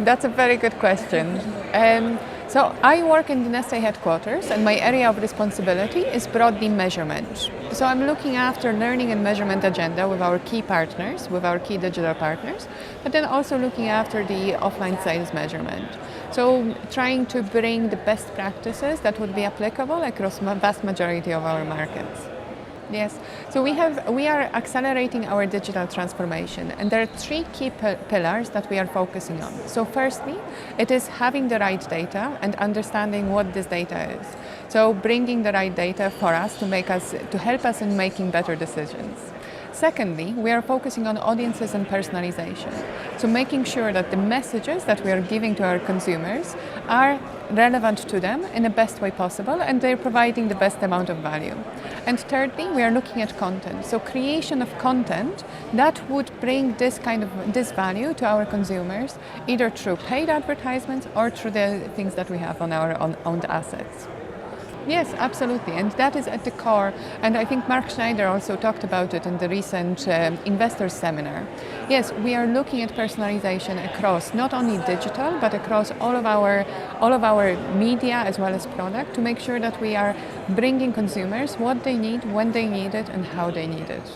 That's a very good question. So I work in the Nestlé headquarters, and my area of responsibility is broadly measurement. So I'm looking after learning and measurement agenda with our key partners, with our key digital partners, but then also looking after the offline sales measurement. So trying to bring the best practices that would be applicable across vast majority of our markets. Yes, so we are accelerating our digital transformation, and there are three key pillars that we are focusing on. So firstly, it is having the right data and understanding what this data is. So bringing the right data for us to help us in making better decisions. Secondly, we are focusing on audiences and personalization. So making sure that the messages that we are giving to our consumers are relevant to them in the best way possible, and they're providing the best amount of value. And thirdly, we are looking at content. So creation of content that would bring this value to our consumers, either through paid advertisements or through the things that we have on our own assets. Yes, absolutely, and that is at the core, and I think Mark Schneider also talked about it in the recent investors seminar. Yes, we are looking at personalization across not only digital, but across all of our media as well as product, to make sure that we are bringing consumers what they need, when they need it, and how they need it.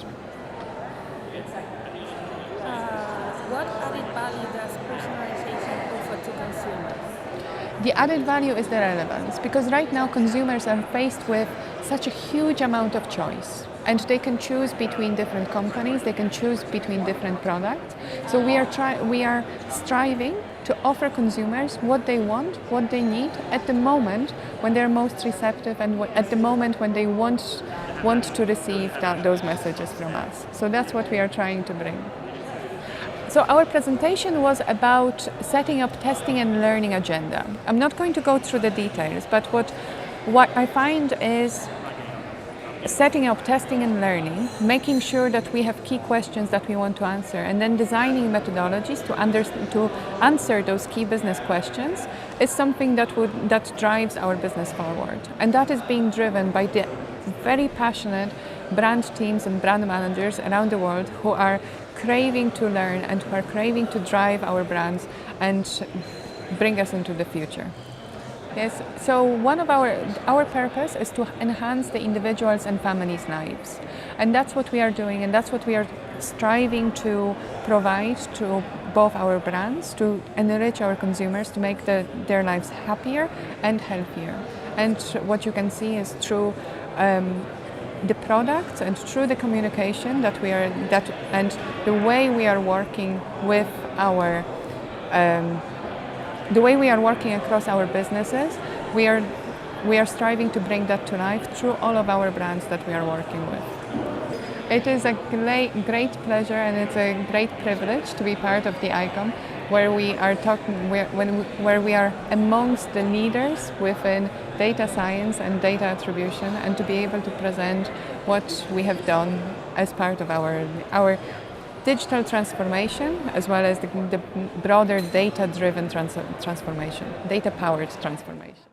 What added value does personalization offer to consumers? The added value is the relevance, because right now consumers are faced with such a huge amount of choice, and they can choose between different companies, they can choose between different products. So we are striving to offer consumers what they want, what they need at the moment when they're most receptive, and at the moment when they want to receive those messages from us. So that's what we are trying to bring. So our presentation was about setting up testing and learning agenda. I'm not going to go through the details, but what I find is setting up testing and learning, making sure that we have key questions that we want to answer, and then designing methodologies to answer those key business questions is something that drives our business forward. And that is being driven by the very passionate brand teams and brand managers around the world who are craving to learn and who are craving to drive our brands and bring us into the future. Yes, so one of our purpose is to enhance the individuals' and families' lives. And that's what we are doing, and that's what we are striving to provide to both our brands, to enrich our consumers, to make their lives happier and healthier. And what you can see is through the products and through the communication and the way we are working with the way we are working across our businesses, we are striving to bring that to life through all of our brands that we are working with. It is a great pleasure, and it's a great privilege to be part of the ICOM, where we are amongst the leaders within data science and data attribution, and to be able to present what we have done as part of our digital transformation, as well as the broader data-driven transformation, data-powered transformation.